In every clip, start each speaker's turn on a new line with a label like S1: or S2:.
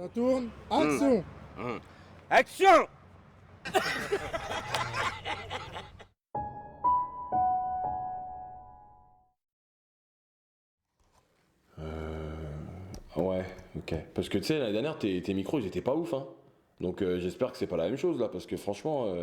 S1: Ça tourne, action.
S2: Action.
S3: Ouais, ok. Parce que tu sais, l'année dernière, tes micros, ils étaient pas ouf, hein. Donc j'espère que c'est pas la même chose là, parce que franchement,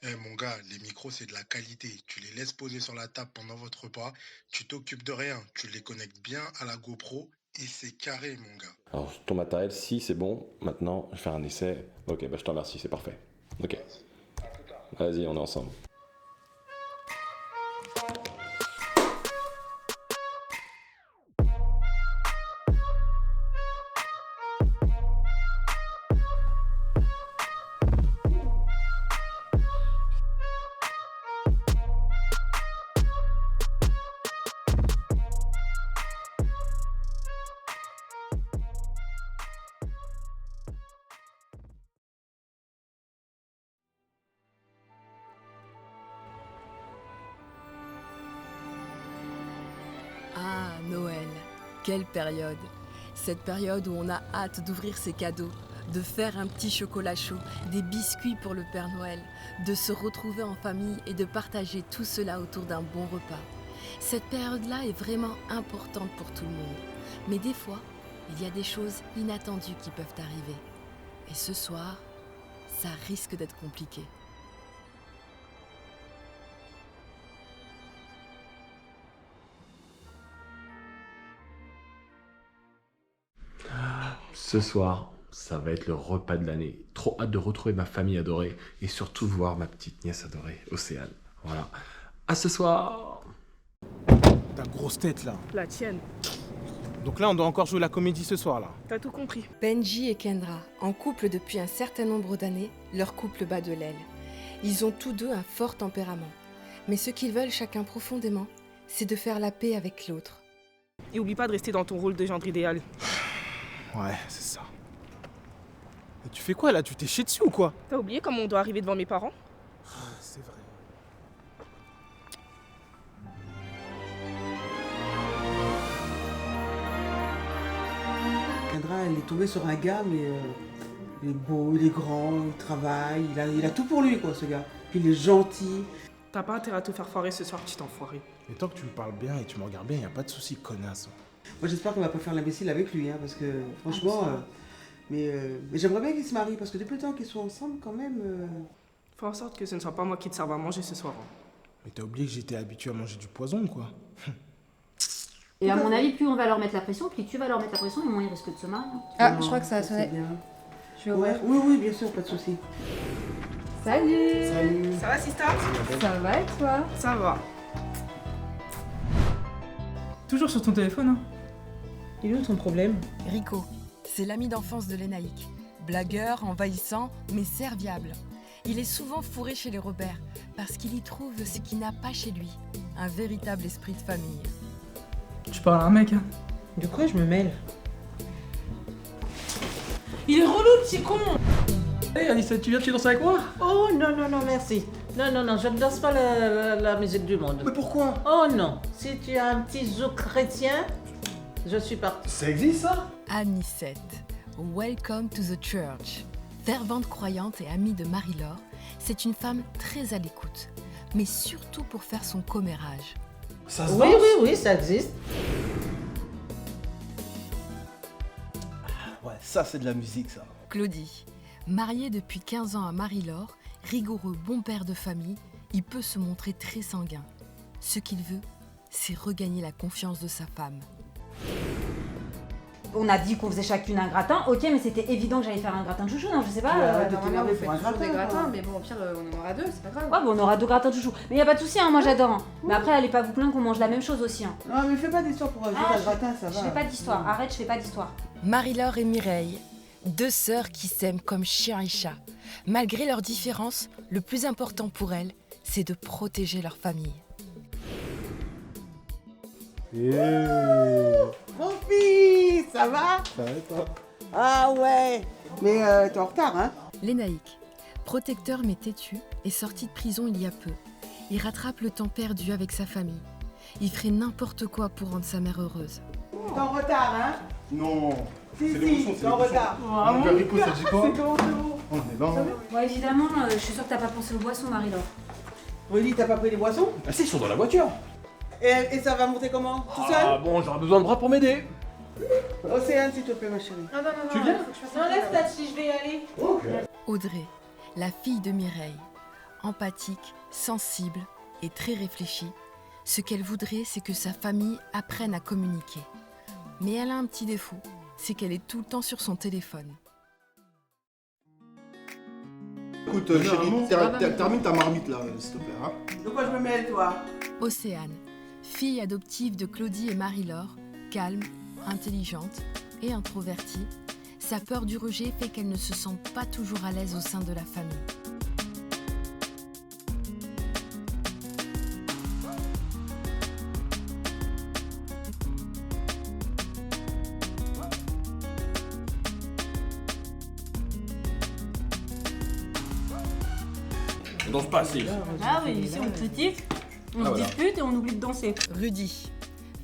S4: Eh mon gars, les micros c'est de la qualité. Tu les laisses poser sur la table pendant votre repas, tu t'occupes de rien, tu les connectes bien à la GoPro et c'est carré mon gars.
S3: alors ton matériel, si c'est bon, maintenant, je vais faire un essai. Ok, bah je te remercie, c'est parfait. Ok, vas-y, on est ensemble.
S5: Ah, Noël, quelle période! Cette période où on a hâte d'ouvrir ses cadeaux, de faire un petit chocolat chaud, des biscuits pour le Père Noël, de se retrouver en famille et de partager tout cela autour d'un bon repas. Cette période-là est vraiment importante pour tout le monde. Mais des fois, il y a des choses inattendues qui peuvent arriver. Et ce soir, ça risque d'être compliqué.
S6: Ce soir, ça va être le repas de l'année. Trop hâte de retrouver ma famille adorée et surtout voir ma petite nièce adorée, Océane. Voilà. À ce soir!
S1: Ta grosse tête là.
S7: La tienne,
S1: Donc là, on doit encore jouer la comédie ce soir là.
S7: t'as tout compris.
S5: Benji et Kendra, en couple depuis un certain nombre d'années, leur couple bat de l'aile. Ils ont tous deux un fort tempérament. Mais ce qu'ils veulent chacun profondément, c'est de faire la paix avec l'autre.
S7: Et oublie pas de rester dans ton rôle de gendre idéal.
S1: Ouais, c'est ça. Et tu fais quoi là? Tu t'es chié dessus ou quoi?
S7: T'as oublié comment on doit arriver devant mes parents?
S1: C'est vrai.
S8: Kendra, elle est tombée sur un gars, mais il est beau, il est grand, il travaille, il a tout pour lui, quoi, ce gars. Puis il est gentil.
S7: T'as pas intérêt à te faire foirer ce soir, petit enfoiré.
S1: Mais tant que tu me parles bien et tu me regardes bien, y a pas de souci, connasse.
S8: Moi, j'espère qu'on va pas faire l'imbécile avec lui, hein, parce que franchement. Mais j'aimerais bien qu'ils se marient, parce que depuis le temps qu'ils sont ensemble, quand même.
S7: Fais en sorte que ce ne soit pas moi qui te serve à manger ce soir.
S1: Mais t'as oublié que j'étais habitué à manger du poison, quoi.
S9: Et à mon avis, plus on va leur mettre la pression, plus tu vas leur mettre la pression, et moins ils risquent de se marier.
S10: Ah,
S8: Non,
S10: je crois que ça a sonné.
S8: c'est bien.
S10: Je vais
S8: Ouais,
S10: ouvrir.
S8: oui, bien sûr, pas de souci.
S10: Salut!
S1: Salut.
S7: Ça va, Sista?
S10: Ça va et toi?
S7: Ça va.
S11: Toujours sur ton téléphone, hein?
S8: Il est où ton problème?
S5: Rico, c'est l'ami d'enfance de Lénaïque. Blagueur, envahissant, mais serviable. Il est souvent fourré chez les Robert, parce qu'il y trouve ce qu'il n'a pas chez lui, un véritable esprit de famille.
S11: Tu parles à un mec, hein?
S8: De quoi je me mêle?
S11: Il est relou, le petit con! Hé, Anissa, tu viens, tu danses avec moi?
S12: Oh non, non, non, merci. Non, non, non, je ne danse pas la musique du monde.
S1: Mais pourquoi?
S12: Oh non, si tu as un petit zouk chrétien, je suis partie.
S1: Ça existe ça?
S5: Anicette, welcome to the church. Fervente croyante et amie de Marie-Laure, c'est une femme très à l'écoute, mais surtout pour faire son commérage.
S1: Ça se
S12: Oui,
S1: danse?
S12: oui, oui, ça existe.
S1: Ouais, ça c'est de la musique ça.
S5: Claudie, marié depuis 15 ans à Marie-Laure, rigoureux bon père de famille, il peut se montrer très sanguin. Ce qu'il veut, c'est regagner la confiance de sa femme.
S9: On a dit qu'on faisait chacune un gratin, ok, mais c'était évident que j'allais faire un gratin de chouchou, non, je sais pas.
S8: de
S10: Normalement,
S8: t'énerver
S10: vous faites
S8: pour un
S10: toujours des
S8: gratin,
S10: gratins,
S8: quoi.
S10: mais bon, au pire, on en aura deux, c'est pas grave.
S9: Ouais, bon, on aura deux gratins de chouchou. Mais y a pas de souci, hein, moi j'adore. Hein. Mais après, allez pas vous plaindre qu'on mange la même chose aussi. Hein.
S8: Non, mais fais pas d'histoire pour ajouter
S9: Ah,
S8: un gratin, ça
S9: Je
S8: va.
S9: fais pas d'histoire, arrête, je fais pas d'histoire.
S5: Marie-Laure et Mireille, deux sœurs qui s'aiment comme chien et chat. Malgré leurs différences, le plus important pour elles, c'est de protéger leur famille.
S8: Mon fils, ça va?
S1: Ça va et toi?
S8: Ah ouais. Mais t'es en retard, hein?
S5: Lénaïque, protecteur mais têtu, est sorti de prison il y a peu. Il rattrape le temps perdu avec sa famille. Il ferait n'importe quoi pour rendre sa mère heureuse.
S8: T'es en retard, hein?
S1: Non.
S8: Si, c'est en retard.
S11: Mon père Rico, ça dit quoi?
S8: C'est comment, c'est bon.
S11: On est bon.
S9: Ouais, évidemment, je suis sûre que t'as pas pensé aux boissons, Marie-Laure.
S8: Rudy, t'as pas pris les boissons?
S6: Ah si, ils sont dans la voiture.
S8: Et ça va monter comment? Tout seul?
S6: Ah bon, j'aurais besoin de bras pour m'aider.
S8: Océane, s'il te plaît, ma chérie.
S10: Non, non, non,
S6: Tu
S10: non,
S6: viens?
S10: faut que je fasse un laisse Tati, je vais y aller.
S5: Audrey, la fille de Mireille, empathique, sensible et très réfléchie, ce qu'elle voudrait, c'est que sa famille apprenne à communiquer. Mais elle a un petit défaut, c'est qu'elle est tout le temps sur son téléphone.
S11: Écoute, chérie, termine ta marmite là, s'il te plaît. Hein.
S8: De quoi je me mêle, toi?
S5: Océane, fille adoptive de Claudie et Marie-Laure, calme, intelligente et introvertie, sa peur du rejet fait qu'elle ne se sent pas toujours à l'aise au sein de la famille.
S6: On danse pas assez.
S12: Ah oui, ici on critique, on se dispute et on oublie de danser.
S5: Rudy,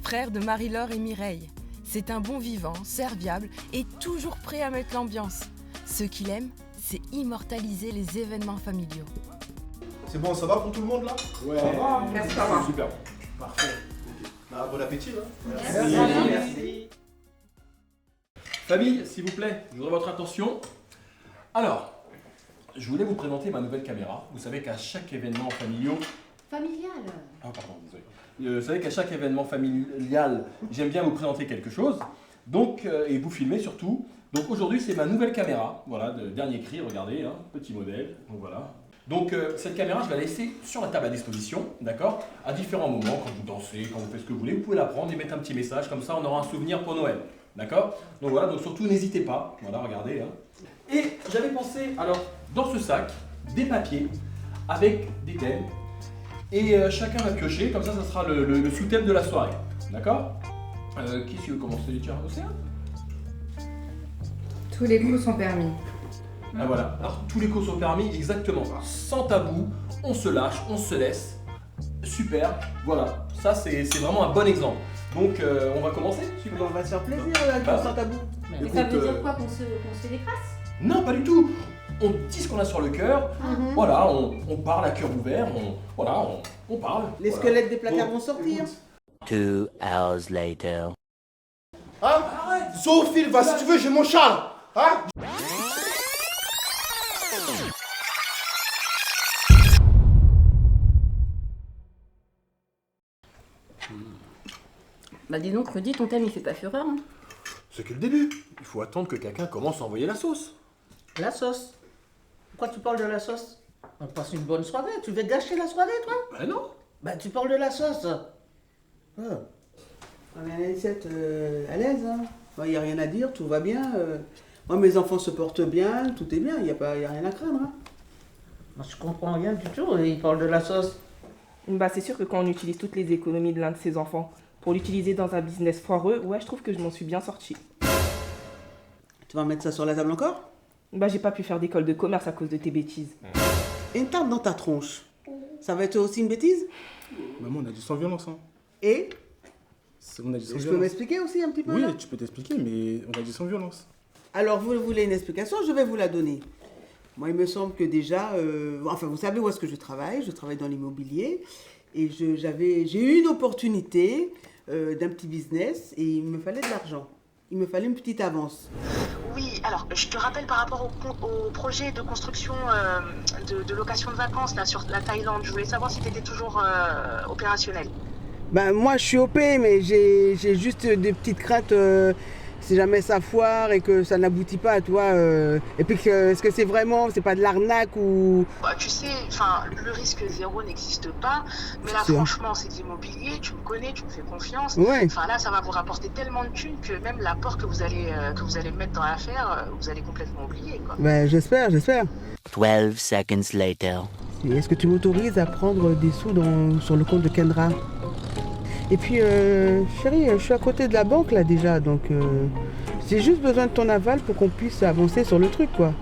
S5: frère de Marie-Laure et Mireille, c'est un bon vivant, serviable et toujours prêt à mettre l'ambiance. Ce qu'il aime, c'est immortaliser les événements familiaux.
S11: C'est bon, ça va pour tout le monde là?
S8: Ouais. Ça va. Merci, ça va.
S6: Super.
S11: Parfait. Bah, bon appétit là.
S8: Merci.
S6: Famille, s'il vous plaît, je voudrais votre attention. Alors, je voulais vous présenter ma nouvelle caméra. Vous savez qu'à chaque événement familial...
S9: Familial.
S6: Ah pardon, désolé. Vous savez qu'à chaque événement familial, j'aime bien vous présenter quelque chose. Donc, et vous filmer surtout. Donc aujourd'hui, c'est ma nouvelle caméra. Voilà, de dernier cri, regardez, hein, petit modèle. Donc voilà. Donc cette caméra, je vais la laisser sur la table à disposition, d'accord? À différents moments, quand vous dansez, quand vous faites ce que vous voulez, vous pouvez la prendre et mettre un petit message, comme ça on aura un souvenir pour Noël, d'accord? Donc voilà, donc surtout n'hésitez pas, voilà, regardez. Hein. Et j'avais pensé, alors, dans ce sac, des papiers avec des thèmes, et chacun va piocher, comme ça, ça sera le sous-thème de la soirée, d'accord? Qui veut commencer? Tiens, Océane?
S10: Tous les coups sont permis.
S6: Ah voilà, alors tous les coups sont permis, exactement, sans tabou, on se lâche, on se laisse, super, voilà, ça c'est vraiment un bon exemple. Donc on va commencer, super.
S8: On va se faire plaisir avec sans tabou.
S9: Mais ça veut dire quoi, qu'on se fait des crasses?
S6: Non, pas du tout, on dit ce qu'on a sur le cœur, voilà, on parle à cœur ouvert, on parle.
S8: Les
S6: voilà.
S8: squelettes des placards vont sortir.
S13: 2 hours later.
S11: Hein? Zoophile, va si tu veux, j'ai mon chat là. Hein?
S12: Bah dis donc, Rudy, ton thème il fait pas fureur. Hein.
S6: C'est que le début, il faut attendre que quelqu'un commence à envoyer la sauce.
S12: La sauce. Pourquoi tu parles de la sauce? On passe une bonne soirée, tu veux gâcher la soirée toi?
S6: Ben non.
S12: Bah tu parles de la sauce.
S8: On est à Anicette à l'aise, hein. Il n'y a rien à dire, tout va bien. Moi, mes enfants se portent bien, tout est bien, il n'y a rien à craindre. Hein.
S12: Moi je comprends rien du tout, il parle de la sauce.
S7: Bah c'est sûr que quand on utilise toutes les économies de l'un de ses enfants pour l'utiliser dans un business foireux, ouais, je trouve que je m'en suis bien sortie.
S8: Tu vas mettre ça sur la table encore?
S7: Bah j'ai pas pu faire d'école de commerce à cause de tes bêtises.
S8: Et une tarte dans ta tronche, ça va être aussi une bêtise?
S1: Maman, on a dit sans violence. Hein.
S8: Et
S1: On a dit sans
S8: je
S1: violence.
S8: peux m'expliquer aussi un petit peu
S1: Oui,
S8: là?
S1: tu peux t'expliquer, mais on a dit sans violence.
S8: Alors, vous voulez une explication, je vais vous la donner. Moi, il me semble que déjà... enfin, vous savez où est-ce que je travaille dans l'immobilier. Et j'ai eu une opportunité d'un petit business et il me fallait de l'argent. Il me fallait une petite avance.
S14: Oui, alors, je te rappelle par rapport au projet de construction de location de vacances là, sur la Thaïlande. Je voulais savoir si tu étais toujours opérationnel.
S8: Ben, moi, je suis OP, mais j'ai juste des petites craintes... si jamais ça foire et que ça n'aboutit pas, toi, et puis est-ce que c'est pas de l'arnaque ou...
S14: Bah, tu sais, le risque zéro n'existe pas, mais là, franchement, c'est de l'immobilier, tu me connais, tu me fais confiance.
S8: Ouais.
S14: Là, ça va vous rapporter tellement de thunes que même l'apport que vous allez mettre dans l'affaire, vous allez complètement oublier, quoi.
S8: Ben, j'espère.
S13: 12 seconds later.
S8: Et est-ce que tu m'autorises à prendre des sous sur le compte de Kendra? Et puis, chérie, je suis à côté de la banque là déjà, donc j'ai juste besoin de ton aval pour qu'on puisse avancer sur le truc, quoi.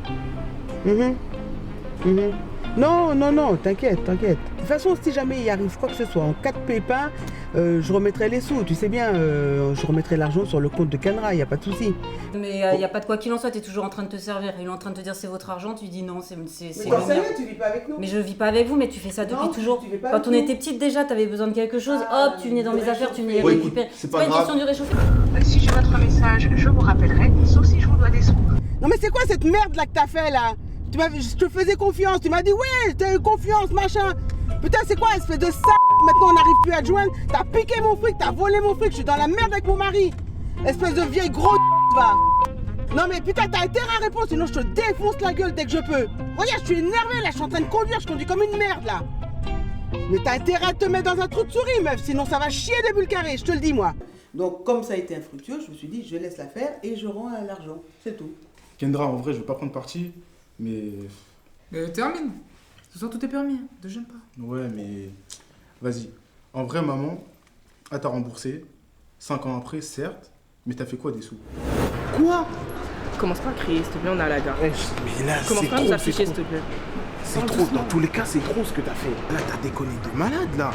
S8: Non, t'inquiète. De toute façon, si jamais il arrive quoi que ce soit, en cas de pépin, je remettrai les sous. Tu sais bien, je remettrai l'argent sur le compte de Canra, y a pas de souci.
S15: Mais il n'y a pas de quoi qu'il en soit, t'es toujours en train de te servir. Il est en train de te dire c'est votre argent, tu dis non, c'est
S8: Mais
S15: le
S8: t'en
S15: mien.
S8: sais rien, tu vis pas avec nous.
S15: Mais je vis pas avec vous, mais tu fais ça depuis
S8: Non,
S15: toujours.
S8: tu vis pas
S15: Quand
S8: avec
S15: on
S8: nous.
S15: était petite déjà, t'avais besoin de quelque chose, hop, tu venais dans mes affaires, tu venais les
S11: Bon, écoute,
S15: récupérer.
S11: c'est
S15: pas
S11: pas
S15: une
S11: grave.
S15: question de réchauffer.
S14: Si j'ai votre message, je vous rappellerai, sauf si je vous dois des sous.
S8: Non mais c'est quoi cette merde là que t'as fait là? Je te faisais confiance, tu m'as dit ouais, t'as eu confiance, machin. Putain, c'est quoi, espèce de sac? Maintenant on n'arrive plus à te joindre. T'as piqué mon fric, t'as volé mon fric, je suis dans la merde avec mon mari. Espèce de vieille gros va. Non mais putain, t'as intérêt à répondre, sinon je te défonce la gueule dès que je peux. Regarde, je suis énervé là, je suis en train de conduire, je conduis comme une merde là. Mais t'as intérêt à te mettre dans un trou de souris, meuf, sinon ça va chier des bulles carrées, je te le dis moi. Donc comme ça a été infructueux, je me suis dit je laisse la faire et je rends l'argent, c'est tout.
S1: Kendra, en vrai, je vais pas prendre parti, mais.
S10: Termine. Ce soir, tout est permis, ne te gêne pas.
S1: Ouais, mais. Vas-y. En vrai, maman, elle t'a remboursé. 5 ans après, certes, mais t'as fait quoi des sous? Quoi?
S7: Commence pas à crier, s'il te plaît, on est à la gare.
S11: Mais là,
S7: Commence
S11: c'est
S7: pas à nous
S11: trop,
S7: afficher,
S11: c'est
S7: s'il te plaît.
S11: C'est trop, dans tous les cas, c'est trop ce que t'as fait. Là, t'as déconné de malade, là.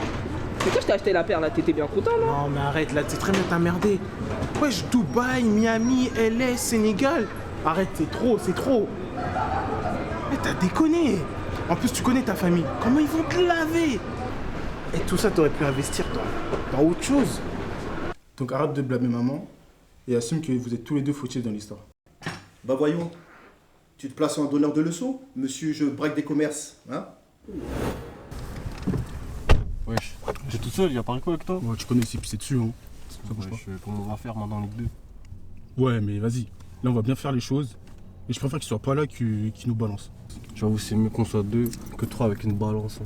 S7: C'est quoi, je t'ai acheté la paire là, t'étais bien content, non?
S11: Non, mais arrête, là, c'est très bien, t'as merdé. Wesh, Dubaï, Miami, LA, Sénégal. Arrête, c'est trop. Mais t'as déconné. En plus, tu connais ta famille. Comment ils vont te laver? Et tout ça, t'aurais pu investir dans autre chose.
S1: Donc arrête de blâmer maman et assume que vous êtes tous les deux fautifs dans l'histoire.
S11: Bah voyons, tu te places en donneur de leçons, monsieur, je braque des commerces, hein?
S6: Wesh, t'es tout seul, y'a pas quoi avec toi?
S1: Ouais, tu connais, c'est pissé dessus, hein. Ça bouge pas.
S6: Comment on va faire maintenant Ligue 2?
S1: Ouais, mais vas-y. Là, on va bien faire les choses. Et je préfère qu'il soit pas là qu'il nous balance.
S6: J'avoue, c'est mieux qu'on soit deux que trois avec une balance.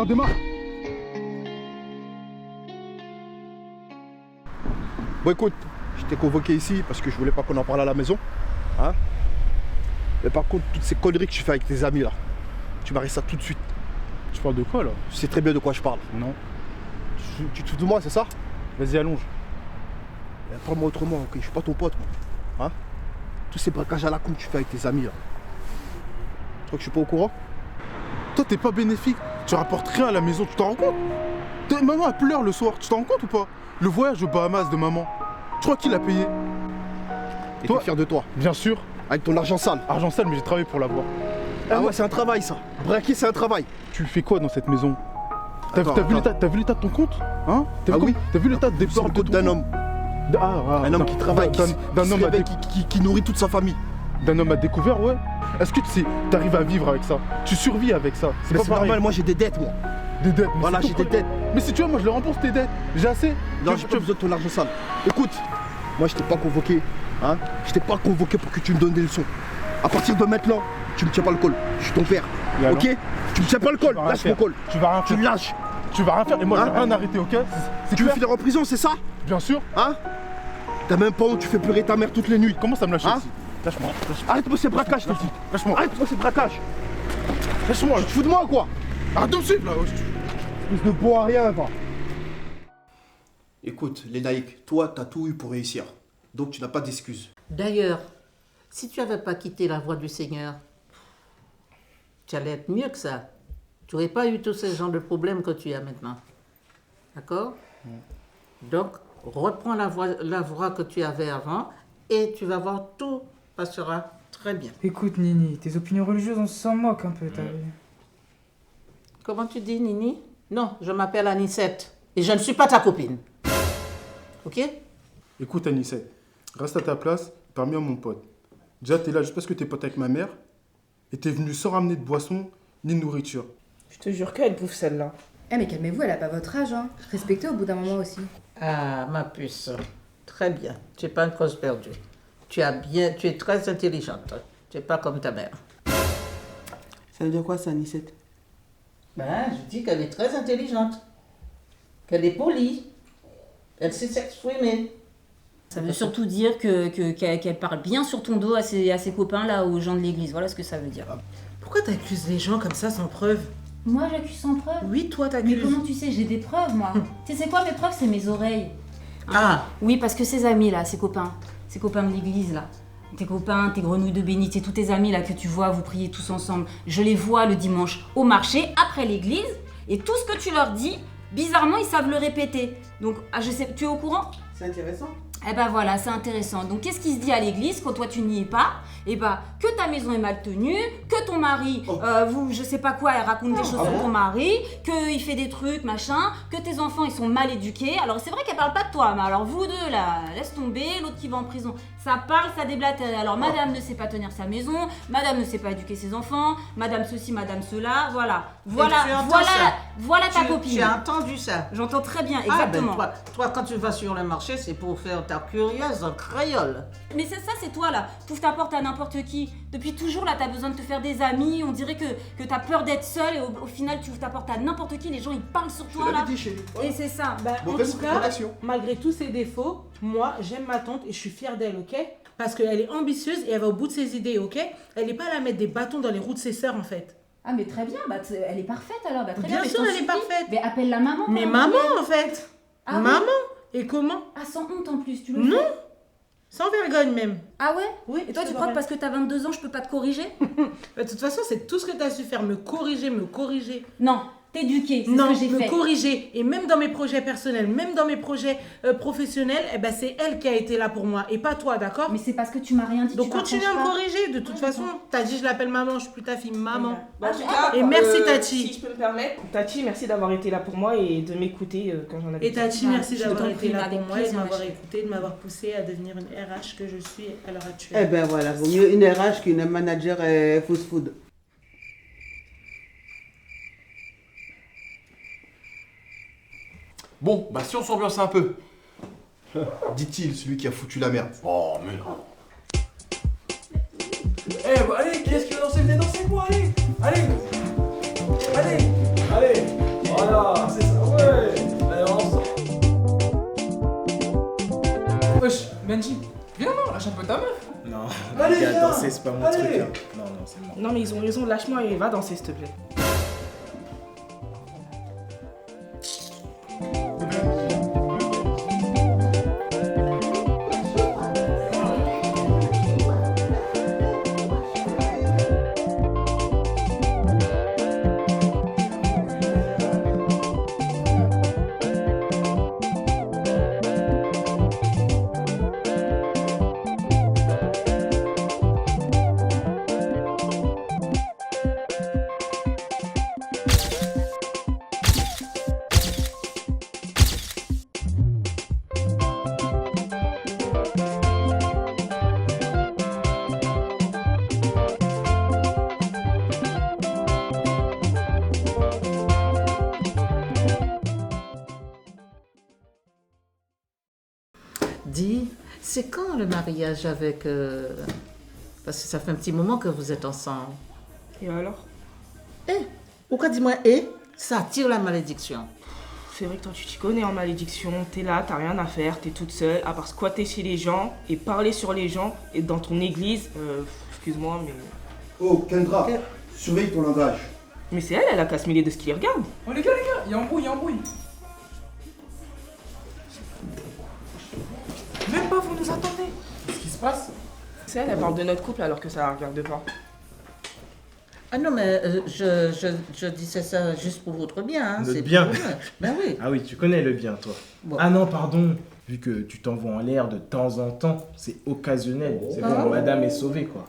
S1: Démarre.
S11: Bon écoute, je t'ai convoqué ici parce que je voulais pas qu'on en parle à la maison, hein? Mais par contre, toutes ces conneries que tu fais avec tes amis là, tu m'arrêtes ça tout de suite.
S1: Tu parles de quoi là?
S11: Tu sais très bien de quoi je parle.
S1: Non.
S11: Tu te fous de moi, c'est ça?
S1: Vas-y, allonge.
S11: Parle-moi autrement, ok? Je suis pas ton pote, moi. Hein? Tous ces braquages à la con que tu fais avec tes amis là. Tu crois que je suis pas au courant?
S1: Toi, t'es pas bénéfique. Tu rapportes rien à la maison, tu t'en rends compte? Maman, elle pleure le soir, tu t'en rends compte ou pas? Le voyage aux Bahamas de maman, tu crois qui l'a payé?
S11: Et toi, t'es fier de toi?
S1: Bien sûr.
S11: Avec ton argent sale.
S1: Argent sale, mais j'ai travaillé pour l'avoir.
S11: Ah ouais, c'est un travail ça. Braquer, c'est un travail.
S1: Tu fais quoi dans cette maison? T'as
S11: Attends,
S1: vu l'état de ton compte? Hein?
S11: Ah oui?
S1: T'as vu l'état des
S11: C'est le compte d'un homme. Un homme qui travaille,
S1: d'un homme
S11: qui nourrit toute sa famille.
S1: D'un homme à découvert, ouais. Est-ce que tu sais, t'arrives à vivre avec ça? Tu survis avec ça?
S11: Mais
S1: pas
S11: c'est
S1: pareil.
S11: normal, moi j'ai des dettes, moi.
S1: Des dettes? Mais
S11: Voilà,
S1: c'est
S11: j'ai
S1: tout
S11: des
S1: quoi.
S11: dettes.
S1: Mais si tu veux, moi je les rembourse tes dettes. J'ai assez.
S11: Non, j'ai pas besoin de ton argent sale. Écoute, moi je t'ai pas convoqué, hein. Je t'ai pas convoqué pour que tu me donnes des leçons. À partir de maintenant, tu me tiens pas le col. Je suis ton père.
S1: Et
S11: Ok?
S1: alors
S11: Tu me tiens pas le col.
S1: vas rien
S11: Lâche mon
S1: faire.
S11: col.
S1: Tu vas rien
S11: Tu
S1: faire.
S11: me lâches.
S1: Tu vas rien faire et moi je vais
S11: Hein?
S1: rien arrêter, ok?
S11: Tu veux finir en prison, c'est ça?
S1: Bien sûr.
S11: Hein? T'as même pas honte, tu fais pleurer ta mère toutes les nuits.
S1: Comment ça me lâche
S11: Hein?
S1: ici? Lâche-moi.
S11: Arrête-moi ces braquages, je te dis.
S1: Lâche-moi.
S11: Arrête-moi ces braquages.
S1: Lâche-moi.
S11: Tu te fous de moi ou quoi?
S1: Arrête de me suivre là.
S11: Espèce de bon à rien, va. Écoute, les laïcs, toi, t'as tout eu pour réussir. Donc tu n'as pas d'excuses.
S12: D'ailleurs, si tu n'avais pas quitté la voie du Seigneur, tu allais être mieux que ça. Tu n'aurais pas eu tous ces genres de problèmes que tu as maintenant. D'accord? Donc, reprends la voie que tu avais avant et tu vas voir, tout passera très bien.
S10: Écoute, Nini, tes opinions religieuses, on s'en moque un peu, t'as vu?
S12: Comment tu dis, Nini? Non, je m'appelle Anicette et je ne suis pas ta copine. Ok?
S1: Écoute, Anicette, reste à ta place parmi mon pote. Déjà, t'es là juste parce que t'es pote avec ma mère et t'es venu sans ramener de boisson ni de nourriture.
S7: Je te jure qu'elle bouffe celle-là.
S16: Eh mais calmez-vous, elle a pas votre âge, hein. Respectez au bout d'un moment aussi.
S12: Ah, ma puce. Très bien. Tu n'es pas une cause perdue. Tu es très intelligente. Tu n'es pas comme ta mère.
S8: Ça veut dire quoi ça, Anicette?
S12: Ben, je dis qu'elle est très intelligente. Qu'elle est polie. Elle sait s'exprimer.
S15: Ça veut surtout dire qu'elle parle bien sur ton dos à ses copains, là, aux gens de l'église. Voilà ce que ça veut dire.
S17: Pourquoi t'accuses les gens comme ça sans preuve?
S15: Moi, j'accuse sans preuve.
S17: Oui, toi, t'accuses.
S15: Mais comment tu sais? J'ai des preuves, moi. Tu sais, c'est quoi mes preuves? C'est mes oreilles.
S17: Ah.
S15: Oui, parce que ses amis, là, ses copains de l'église, là, tes copains, tes grenouilles de bénitier, tous tes amis, là, que tu vois, vous priez tous ensemble, je les vois le dimanche au marché, après l'église, et tout ce que tu leur dis, bizarrement, ils savent le répéter. Donc, je sais, tu es au courant?
S8: C'est intéressant.
S15: Eh ben voilà, c'est intéressant. Donc qu'est-ce qui se dit à l'église quand toi tu n'y es pas? Eh ben que ta maison est mal tenue, que ton mari, je sais pas quoi, elle raconte des choses sur ton mari, qu'il fait des trucs, machin, que tes enfants ils sont mal éduqués. Alors c'est vrai qu'elle parle pas de toi, mais alors vous deux là, laisse tomber, l'autre qui va en prison, ça parle, ça déblatère. Alors madame ne sait pas tenir sa maison, madame ne sait pas éduquer ses enfants, madame ceci, madame cela, voilà ta copine.
S12: Tu as entendu ça?
S15: J'entends très bien, exactement.
S12: Ah ben toi quand tu vas sur le marché, c'est pour faire ta curieuse en créole.
S15: Mais ça c'est toi là, tu ouvres ta porte à n'importe qui. Depuis toujours là, t'as besoin de te faire des amis, on dirait que t'as peur d'être seule et au final tu ouvres ta porte à n'importe qui, les gens ils parlent sur toi là. Et c'est ça.
S17: En tout cas, malgré tous ses défauts, moi j'aime ma tante et je suis fière d'elle, ok? Parce qu'elle est ambitieuse et elle va au bout de ses idées, ok? Elle n'est pas là à mettre des bâtons dans les roues de ses sœurs en fait.
S15: Ah mais très bien, elle est parfaite alors. Très
S17: bien sûr elle est parfaite.
S15: Mais appelle la maman.
S17: Mais maman en fait.
S15: Ah,
S17: maman.
S15: Oui.
S17: Et comment?
S15: Ah sans honte en plus, tu le
S17: Non.
S15: fais.
S17: Sans vergogne même.
S15: Ah ouais?
S17: Oui.
S15: Et toi tu crois que parce que t'as 22 ans je peux pas te corriger?
S17: De toute façon c'est tout ce que t'as su faire, me corriger.
S15: Non, t'éduquer, c'est
S17: non,
S15: ce que j'ai
S17: me
S15: fait.
S17: corriger. Et même dans mes projets personnels, même dans mes projets professionnels, eh ben, c'est elle qui a été là pour moi et pas toi, d'accord?
S15: Mais c'est parce que tu m'as rien dit.
S17: Donc
S15: tu
S17: continue à me
S15: pas.
S17: corriger. De toute façon, t'as dit je l'appelle maman, je suis plus ta fille, maman.
S7: En tout cas,
S17: et merci Tati.
S7: Si je peux me permettre, Tati, merci d'avoir été là pour moi et de m'écouter quand j'en avais
S17: Et Tati, merci d'avoir été là
S15: avec
S17: pour moi et de
S15: plaisir,
S17: m'avoir
S15: ma chérie.
S17: écouté, de m'avoir poussé à devenir une RH que je suis à l'heure actuelle.
S8: Eh ben voilà, vaut mieux une RH qu'une manager fast food.
S18: Bon, bah si on s'ambiance un peu.
S19: Dit-il, celui qui a foutu la merde.
S18: Oh, mais non. Eh, bah allez, qui est-ce qui va danser? Venez danser avec moi, allez. Allez. Voilà, c'est ça, ouais. Allez, on sort.
S10: Wesh, Benji, viens non, lâche un peu ta meuf.
S11: Non,
S10: Allez,
S11: gars,
S10: viens.
S11: danser, c'est pas mon
S10: Allez.
S11: truc. Hein. Non, c'est mort.
S7: Non mais ils ont raison, lâche-moi et va danser s'il te plaît.
S12: Dis, c'est quand le mariage avec... Parce que ça fait un petit moment que vous êtes ensemble.
S7: Et alors?
S12: Pourquoi dis-moi ça attire la malédiction.
S7: C'est vrai que toi tu t'y connais en malédiction, t'es là, t'as rien à faire, t'es toute seule, à part squatter chez les gens et parler sur les gens et dans ton église, excuse-moi mais...
S19: Oh, Kendra, surveille ton langage.
S7: Mais c'est elle a qu'à se mêler de ce qui les regarde.
S10: Oh les gars, il y a embrouille. Même pas, vous nous attendez. Qu'est-ce qui se passe?
S7: C'est elle parle de notre couple alors que ça la regarde pas.
S12: Ah non, mais je disais ça juste pour votre bien. Hein.
S11: Notre
S12: c'est
S11: bien.
S12: pour vous. Ben oui.
S11: Ah oui, tu connais le bien, toi.
S12: Bon.
S11: Ah non, pardon. Vu que tu t'envoies en l'air de temps en temps, c'est occasionnel. C'est bon, madame est sauvée, quoi.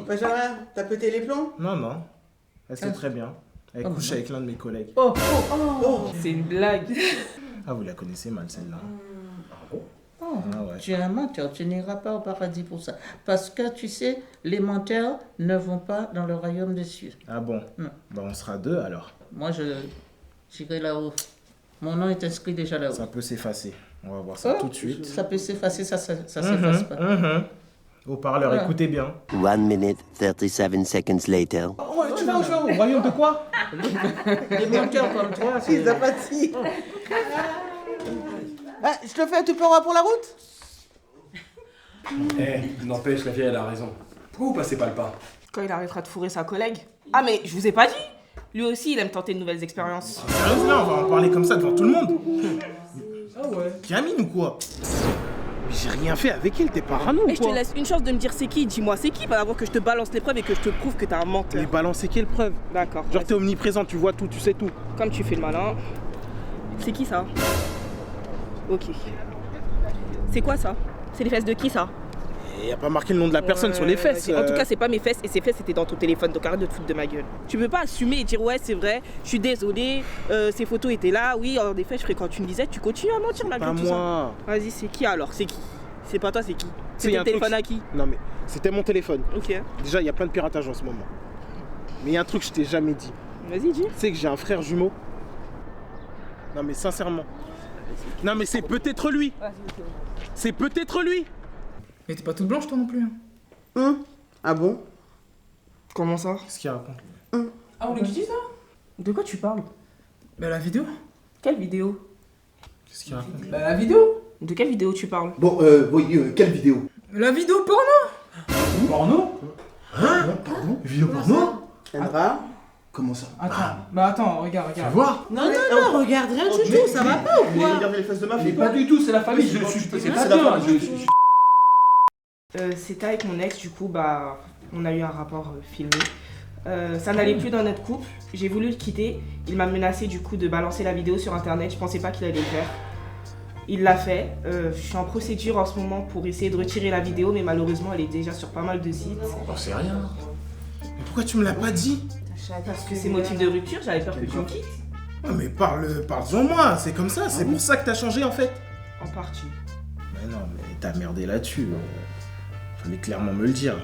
S8: Benjamin, t'as pété les plombs?
S11: Non. Elle sait très bien. Elle couche
S12: bon.
S11: avec l'un de mes collègues.
S7: C'est une blague.
S11: Ah, vous la connaissez mal, celle-là.
S12: Oh,
S11: Ah ouais.
S12: tu es un menteur, tu n'iras pas au paradis pour ça. Parce que tu sais, les menteurs ne vont pas dans le royaume des cieux.
S11: Ah bon?
S12: Non.
S11: Bah, on sera deux, alors.
S12: Moi, j'irai là-haut. Mon nom est inscrit déjà là-haut.
S11: Ça peut s'effacer. On va voir ça tout de suite.
S12: Ça peut s'effacer, ça s'efface pas.
S11: Haut-parleur, écoutez bien.
S13: 1 minute 37 seconds later.
S11: Oh, tu vas où? Au royaume de quoi?
S7: Des menteurs comme toi,
S8: Fils d'apathie. Ah, je te fais un tupperware pour la route?
S6: N'empêche, la vieille, elle a raison. Pourquoi vous passez pas le pas?
S7: Quand il arrêtera de fourrer sa collègue. Ah mais je vous ai pas dit. Lui aussi, il aime tenter de nouvelles expériences.
S11: Sérieusement, on va en parler comme ça devant tout le monde.
S7: Ah ouais.
S11: Camille ou quoi? Mais j'ai rien fait avec elle, t'es parano ou
S7: Et je te
S11: quoi?
S7: laisse une chance de me dire c'est qui. Dis-moi c'est qui, avant que je te balance les preuves et que je te prouve que t'es un menteur.
S11: Mais balancer quelle preuve?
S7: D'accord.
S11: Genre t'es omniprésent, tu vois tout, tu sais tout.
S7: Comme tu fais le malin. C'est qui ça? Ok. C'est quoi ça? C'est les fesses de qui ça?
S11: Et y a pas marqué le nom de la personne sur les fesses.
S7: En tout cas, c'est pas mes fesses et ces fesses étaient dans ton téléphone, donc arrête de te foutre de ma gueule. Tu peux pas assumer et dire ouais, c'est vrai, je suis désolée, ces photos étaient là, oui, en effet, je fréquente une disette, tu continues à mentir malgré
S11: Pas
S7: tout ça.
S11: moi.
S7: Vas-y, c'est qui alors? C'est qui? C'est pas toi, c'est qui?
S11: C'est
S7: C'est ton téléphone à qui?
S11: Non mais c'était mon téléphone.
S7: Ok.
S11: Déjà, il y a plein de piratage en ce moment. Mais il y a un truc que je t'ai jamais dit.
S7: Vas-y, dis.
S11: Tu sais que j'ai un frère jumeau? Non mais sincèrement. Non mais c'est peut-être lui. C'est peut-être lui.
S10: Mais t'es pas toute blanche toi non plus.
S8: Ah bon?
S7: Comment ça?
S11: Qu'est-ce qu'il raconte?
S10: Ah, on lui dit ça?
S7: De quoi tu parles?
S10: Bah la vidéo.
S7: Quelle vidéo?
S11: Qu'est-ce qu'il raconte?
S10: Bah la vidéo.
S7: De quelle vidéo tu parles?
S19: Bon, oui, quelle vidéo?
S10: La vidéo porno.
S19: Porno? Hein? Pardon? Vidéo porno?
S8: Kendra?
S19: Comment ça?
S10: Attends, regarde.
S19: Tu vas voir?
S8: Non, regarde rien du tout, ça va pas ou
S19: Mais
S8: quoi?
S19: regardez les fesses de ma
S6: Mais
S19: fille.
S6: pas du tout, c'est la famille,
S19: Mais
S6: je suis
S19: c'est
S6: pas
S19: la
S6: bien,
S19: famille.
S7: C'était avec mon ex, du coup, bah, on a eu un rapport filmé. Ça n'allait plus dans notre couple, j'ai voulu le quitter. Il m'a menacé du coup de balancer la vidéo sur internet, je pensais pas qu'il allait le faire. Il l'a fait, je suis en procédure en ce moment pour essayer de retirer la vidéo, mais malheureusement elle est déjà sur pas mal de sites.
S6: J'en sais rien.
S11: Mais pourquoi tu me l'as pas dit?
S7: Parce que c'est motif de rupture, j'avais peur que tu me quittes.
S11: Ah mais parle-en-moi, c'est comme ça, c'est pour ça que t'as changé en fait.
S7: En partie.
S11: Mais non, mais t'as merdé là-dessus. Fallait clairement me le dire.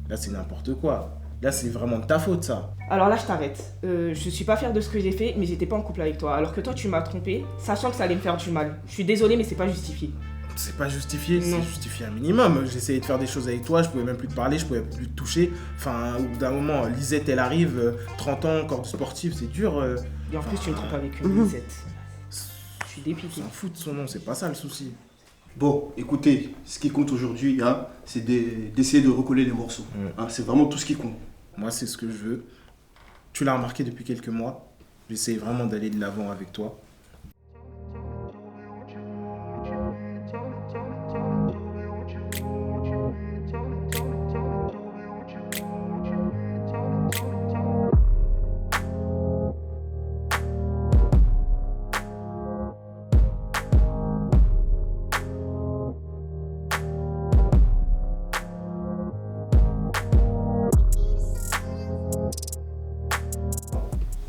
S11: Là c'est n'importe quoi. Là c'est vraiment de ta faute ça.
S7: Alors là je t'arrête. Je suis pas fière de ce que j'ai fait, mais j'étais pas en couple avec toi. Alors que toi tu m'as trompé, sachant que ça allait me faire du mal. Je suis désolée, mais c'est pas justifié.
S11: C'est pas justifié,
S7: Non.
S11: c'est justifié un minimum. J'essayais de faire des choses avec toi, je pouvais même plus te parler, je pouvais plus te toucher. Enfin, au bout d'un moment, Lisette elle arrive, 30 ans, encore du sportif, c'est dur.
S7: Et en plus tu me trompes avec une Lisette. Je suis dépitée.
S11: On s'en fout de son nom, c'est pas ça le souci.
S19: Bon, écoutez, ce qui compte aujourd'hui, hein, c'est d'essayer de recoller les morceaux. Hein, c'est vraiment tout ce qui compte.
S11: Moi, c'est ce que je veux. Tu l'as remarqué depuis quelques mois. J'essaie vraiment d'aller de l'avant avec toi.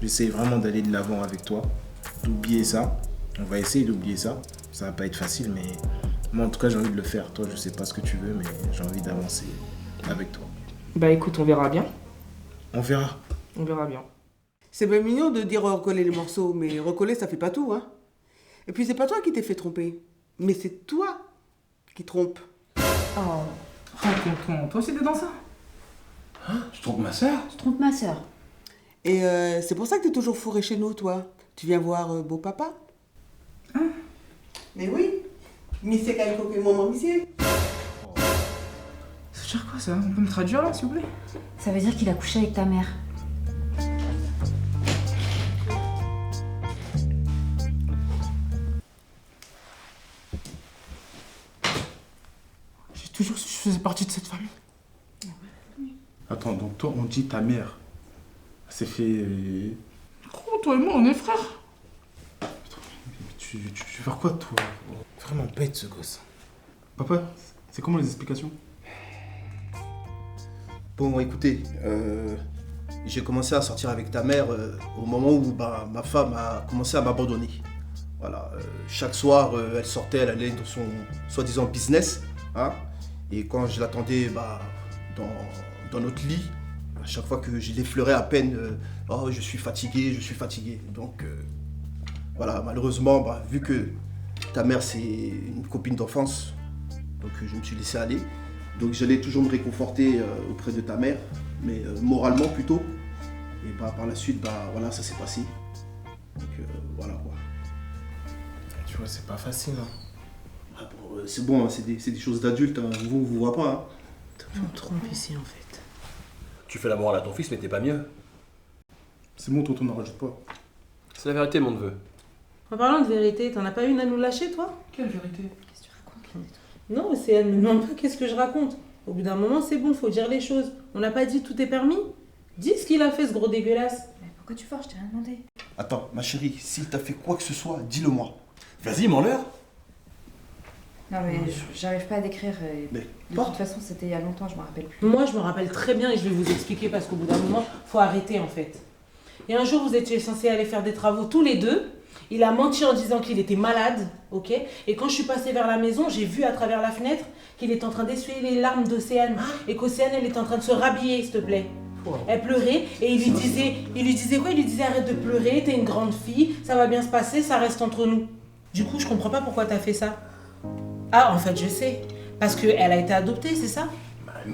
S11: J'essaie vraiment d'aller de l'avant avec toi, d'oublier ça. On va essayer d'oublier ça. Ça va pas être facile, mais moi en tout cas j'ai envie de le faire. Toi je sais pas ce que tu veux, mais j'ai envie d'avancer avec toi.
S7: Bah écoute, on verra bien.
S11: On verra.
S7: On verra bien.
S8: C'est bien mignon de dire recoller les morceaux, mais recoller ça fait pas tout, hein. Et puis c'est pas toi qui t'es fait tromper, mais c'est toi qui trompe.
S10: Oh, raconte-moi, toi aussi t'es dans ça?
S6: Je trompe ma soeur?
S9: Je trompe ma soeur.
S8: Et c'est pour ça que t'es toujours fourré chez nous, toi. Tu viens voir beau papa? Mais oui, Monsieur Calco et maman Monsieur.
S10: Ça veut dire quoi ça? On peut me traduire là s'il vous plaît?
S9: Ça veut dire qu'il a couché avec ta mère.
S10: J'ai toujours su que je faisais partie de cette famille.
S1: Attends, donc toi, on dit ta mère. C'est fait.
S10: Gros, toi et moi on est frères.
S1: Tu veux faire quoi, toi?
S11: Vraiment bête ce gosse.
S1: Papa, c'est comment les explications?
S19: Bon, écoutez, j'ai commencé à sortir avec ta mère au moment où ma femme a commencé à m'abandonner. Voilà, chaque soir, elle sortait, elle allait dans son soi-disant business. Hein, et quand je l'attendais dans notre lit, à chaque fois que je l'effleurais à peine, oh, je suis fatigué. Donc, voilà, malheureusement, vu que ta mère, c'est une copine d'enfance, donc je me suis laissé aller. Donc j'allais toujours me réconforter auprès de ta mère, mais moralement plutôt. Et bah, par la suite, bah, voilà, ça s'est passé. Donc voilà quoi.
S11: Tu vois, c'est pas facile. Hein.
S19: Ah, bon, c'est bon, hein, c'est des choses d'adultes, hein. Vous voyez pas. Hein.
S17: On me trompe ici en fait.
S6: Tu fais la morale à ton fils, mais t'es pas mieux.
S1: C'est bon, tonton, n'en rajoute pas.
S6: C'est la vérité, mon neveu.
S17: En parlant de vérité, t'en as pas une à nous lâcher, toi?
S6: Quelle vérité?
S17: Qu'est-ce que tu racontes? Non, c'est elle me demande pas qu'est-ce que je raconte. Au bout d'un moment, c'est bon, faut dire les choses. On n'a pas dit tout est permis? Dis ce qu'il a fait, ce gros dégueulasse.
S16: Mais pourquoi tu forces? Je t'ai rien demandé.
S19: Attends, ma chérie, s'il t'a fait quoi que ce soit, dis-le-moi.
S6: Vas-y, m'en-leur.
S16: Non mais j'arrive pas à décrire.
S19: Mais
S16: de toute façon, c'était il y a longtemps, je me rappelle plus.
S17: Moi, je me rappelle très bien et je vais vous expliquer parce qu'au bout d'un moment, faut arrêter en fait. Et un jour, vous étiez censés aller faire des travaux tous les deux. Il a menti en disant qu'il était malade, ok? Et quand je suis passée vers la maison, j'ai vu à travers la fenêtre qu'il est en train d'essuyer les larmes d'Océane. Et qu'Océane, elle est en train de se rhabiller, s'il te plaît. Elle pleurait et il lui disait quoi? Il lui disait arrête de pleurer, t'es une grande fille, ça va bien se passer, ça reste entre nous. Du coup, je comprends pas pourquoi t'as fait ça. Ah, en fait, je sais. Parce qu'elle a été adoptée, c'est ça?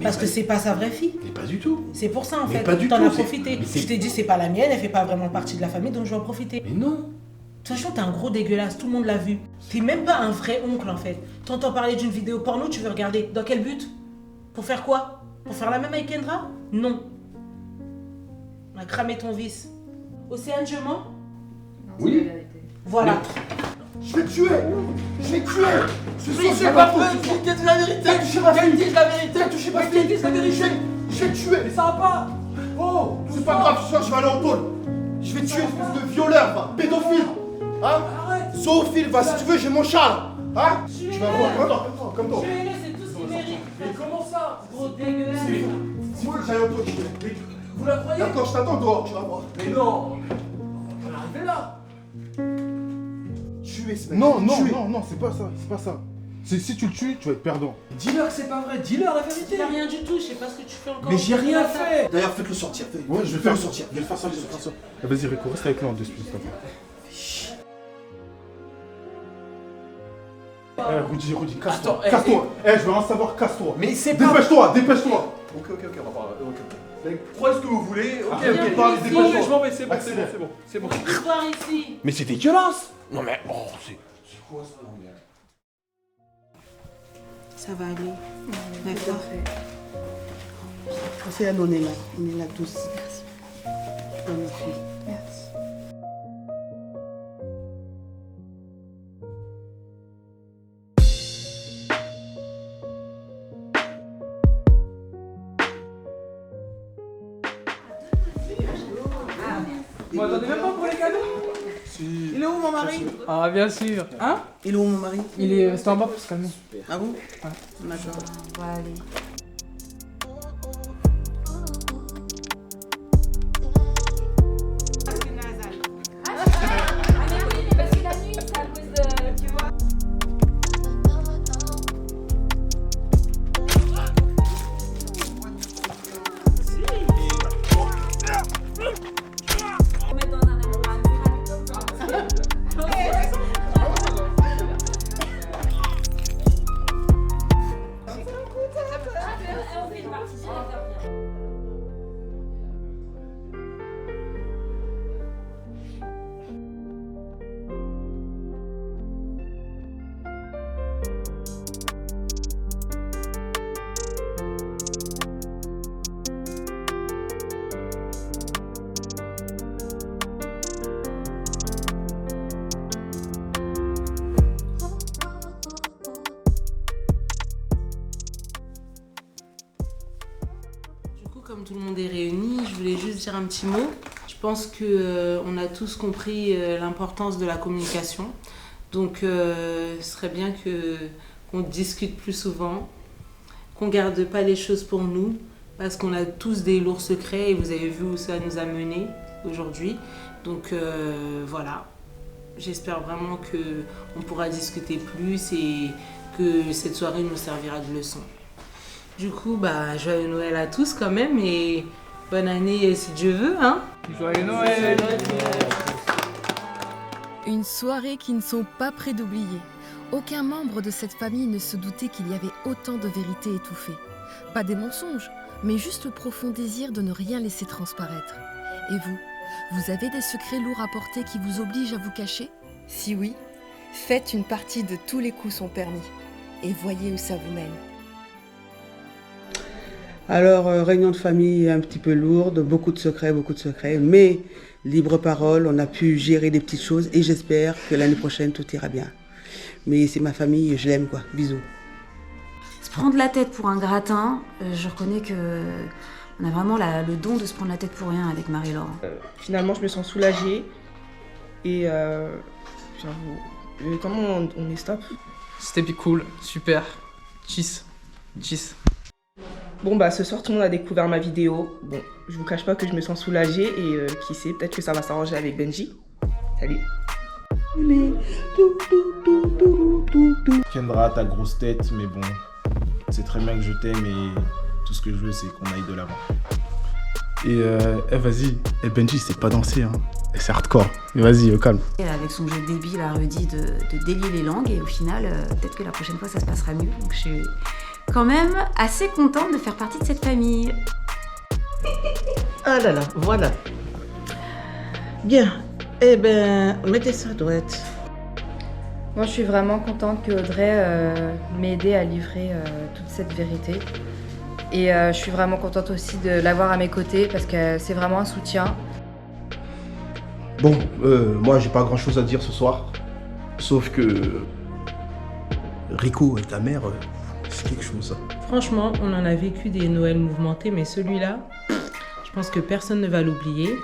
S17: Parce que c'est pas sa vraie fille.
S6: Mais pas du tout.
S17: C'est pour ça en
S6: Mais
S17: fait.
S6: pas du
S17: T'en
S6: tout,
S17: as
S6: c'est-
S17: profité.
S6: mais c'est-
S17: Je t'ai dit c'est pas la mienne, elle fait pas vraiment partie de la famille, donc je vais en profiter.
S6: Mais non.
S17: De toute façon, t'es un gros dégueulasse, tout le monde l'a vu. T'es même pas un vrai oncle en fait. T'entends parler d'une vidéo porno, tu veux regarder. Dans quel but? Pour faire quoi? Pour faire la même avec Kendra? Non. On a cramé ton vice. Océane, je mens?
S6: Oui.
S17: Voilà.
S19: Je vais te tuer! Je vais te tuer!
S6: C'est pas vrai, qu'elle dit la vérité! Qu'elle dise la vérité!
S19: Touchez pas
S6: Qu'elle dise la vérité!
S19: Je vais te tuer!
S6: Mais ça va pas!
S19: Oh! C'est pas grave, ce soir je vais aller en tôle! Je vais te tuer, espèce de violeur, va! Pédophile! Hein? Zoophile, va, si tu veux, j'ai mon chat! Hein? Tu vas voir, comme toi!
S17: Tuez-le, c'est tout ce qu'il mérite.
S6: Mais comment ça?
S17: Gros dégueulasse.
S19: Si vous voulez que j'aille en tôle, je vais.
S6: Vous la croyez?
S19: D'accord, je t'attends dehors, tu vas voir.
S6: Mais non! On est arrivé là!
S19: Tuer ce mec!
S1: Non, non,
S19: tuer.
S1: non, c'est pas ça, c'est pas ça. Si tu le tues, tu vas être perdant.
S6: Dis-leur que c'est pas vrai, dis-leur la vérité!
S17: T'as rien du tout, je sais pas ce que tu fais encore.
S6: Mais j'ai rien fait!
S19: D'ailleurs, faites-le sortir.
S1: Ouais, je vais
S19: Fais-le
S1: faire
S19: sortir.
S1: Je vais faire ça, je vais faire ça. Ah, vas-y, Rico, reste avec nous en 2 minutes. Rudy, casse-toi.
S6: Attends,
S1: Casse-toi. Je veux rien savoir, casse-toi.
S6: Mais c'est pas.
S1: Dépêche-toi, dépêche-toi.
S6: Ok, on va parler. Ok. Croyez ce que vous voulez. Ok,
S1: Arrête de
S6: ok.
S1: parler,
S6: Non,
S1: dépêche-toi.
S6: mais je m'en vais, c'est bon, c'est bon,
S1: Accélère.
S6: c'est bon. C'est bon.
S17: Histoire ici.
S6: Mais c'est dégueulasse! Non mais, oh, c'est quoi ça? Non, mais...
S8: Ça va aller. D'accord. Océane, on est là tous. Merci. Bonne nuit. Merci.
S18: Vous m'attendez même pas pour les cadeaux?
S8: Si. Il est où mon mari?
S18: Ah, bien sûr. Hein?
S8: Il est où mon mari?
S18: Il est resté en bas pour se calmer.
S8: Ah bon?
S18: Ouais.
S8: D'accord.
S16: On va aller.
S15: Parce que la nuit, c'est à cause de. Tu vois? Faut mettre dans un
S17: Comme tout le monde est réuni, je voulais juste dire un petit mot. Je pense que on a tous compris l'importance de la communication. Donc ce serait bien qu'on discute plus souvent, qu'on garde pas les choses pour nous, parce qu'on a tous des lourds secrets et vous avez vu où ça nous a menés aujourd'hui. Donc voilà, j'espère vraiment qu'on pourra discuter plus et que cette soirée nous servira de leçon. Du coup, joyeux Noël à tous quand même et bonne année si Dieu veut, hein.
S18: Joyeux Noël.
S5: Une soirée qui ne sont pas près d'oublier. Aucun membre de cette famille ne se doutait qu'il y avait autant de vérités étouffées. Pas des mensonges, mais juste le profond désir de ne rien laisser transparaître. Et vous, vous avez des secrets lourds à porter qui vous obligent à vous cacher? Si oui, faites une partie de Tous les coups sont permis et voyez où ça vous mène.
S8: Alors, réunion de famille un petit peu lourde, beaucoup de secrets, mais libre parole, on a pu gérer des petites choses et j'espère que l'année prochaine tout ira bien. Mais c'est ma famille, je l'aime quoi, bisous.
S15: Se prendre la tête pour un gratin, je reconnais que on a vraiment le don de se prendre la tête pour rien avec Marie-Laure.
S7: Finalement, je me sens soulagée et j'avoue, comment on est stop?
S10: C'était cool, super. Cheese. Cheese.
S7: Bon bah ce soir tout le monde a découvert ma vidéo. Bon, je vous cache pas que je me sens soulagée et qui sait, peut-être que ça va s'arranger avec Benji. Salut.
S11: Kendra, ta grosse tête, mais bon, c'est très bien que je t'aime et tout ce que je veux c'est qu'on aille de l'avant.
S1: Et vas-y, Benji c'est pas danser hein. Et c'est hardcore. Mais vas-y, au calme.
S15: Avec son jeu débile à redit de délier les langues et au final, peut-être que la prochaine fois ça se passera mieux. Donc je suis quand même assez contente de faire partie de cette famille.
S12: Ah là là, voilà. Bien. Eh ben, mettez ça à droite.
S16: Moi, je suis vraiment contente que Audrey m'ait aidé à livrer toute cette vérité. Et je suis vraiment contente aussi de l'avoir à mes côtés parce que c'est vraiment un soutien.
S19: Bon, moi j'ai pas grand chose à dire ce soir. Sauf que Rico et ta mère, c'est quelque chose.
S17: Franchement, on en a vécu des Noëls mouvementés, mais celui-là, je pense que personne ne va l'oublier.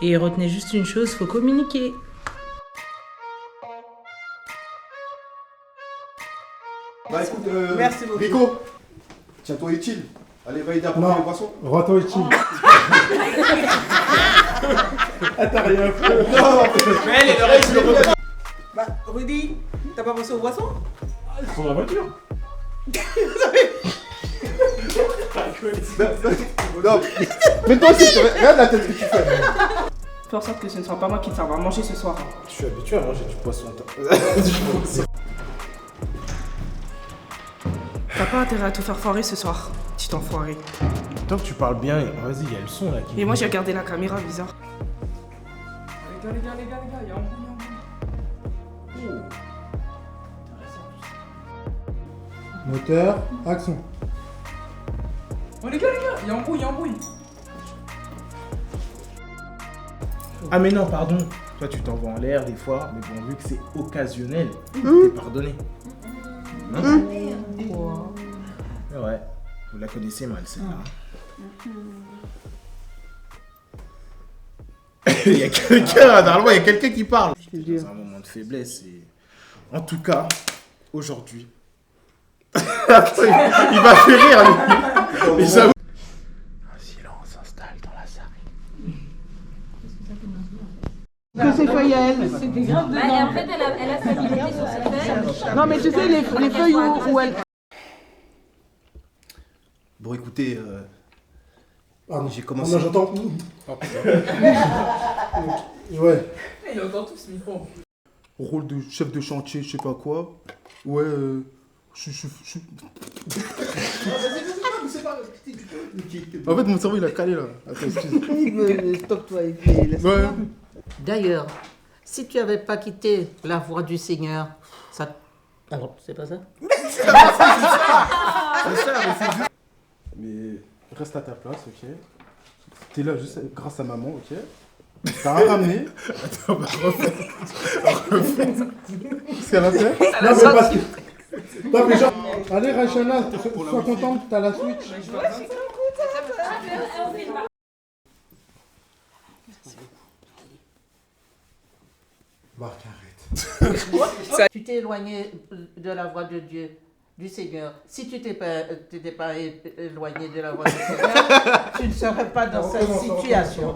S17: Et retenez juste une chose, faut communiquer.
S19: Bah écoute,
S8: merci beaucoup.
S19: Rico, tiens-toi utile. Allez, va aider à prendre les poissons.
S1: Rends-toi utile.
S19: Ah, t'as rien fait. Non,
S11: mais elle est l'oreille, je le reprends.
S8: Bah, Rudy, t'as pas pensé aux boissons?
S11: Ils sont dans la voiture.
S19: Non, mais toi aussi, regarde la tête que tu fais.
S7: Fais en sorte que ce ne soit pas moi qui te serve à manger ce soir.
S11: Je suis habitué à manger du poisson.
S7: T'as pas intérêt à tout faire foirer ce soir, petit enfoiré.
S11: Tant que tu parles bien, vas-y, il y a le son là qui.
S7: Et moi j'ai regardé la caméra, bizarre.
S10: Les gars, y'a un bruit.
S1: Moteur, action.
S10: Oh les gars, y'a un bruit.
S11: Ah mais non, pardon. Toi tu t'envoies en l'air des fois, mais bon, vu que c'est occasionnel, t'es pardonné. Non Ouais, vous la connaissez mal celle-là. Il y a quelqu'un, normalement il y a quelqu'un qui parle. C'est un moment de faiblesse et... En tout cas, aujourd'hui... il va faire rire lui. Un silence s'installe dans la salle.
S8: Que c'est feuilles à elle.
S15: En fait, elle a sa liberté sur ses feuilles.
S8: Non mais tu sais les feuilles où elle...
S19: Bon écoutez, j'ai commencé...
S1: Non, j'entends. Ouais.
S10: Il entend tout ce micro.
S1: Rôle de chef de chantier, je sais pas quoi. Ouais, je... En fait, mon cerveau il a calé là. Attends, excuse.
S8: Stop-toi et puis laisse-moi.
S1: Ouais.
S12: D'ailleurs, si tu avais pas quitté la voie du Seigneur, ça... Ah non, c'est pas ça?
S1: C'est ça, mais c'est juste... Mais reste à ta place, ok? T'es là juste grâce à maman, ok? T'as rien ramené.
S11: Attends, bah refais.
S1: Ce qu'elle a fait? Non, mais parce que... Non, mais genre... Allez, Rachana, sois contente, t'as la Switch. Marc, arrête.
S12: Tu t'es éloigné de la voie de Dieu, du Seigneur. Si tu t'étais pas éloigné de la voie du Seigneur, tu ne serais pas dans cette situation.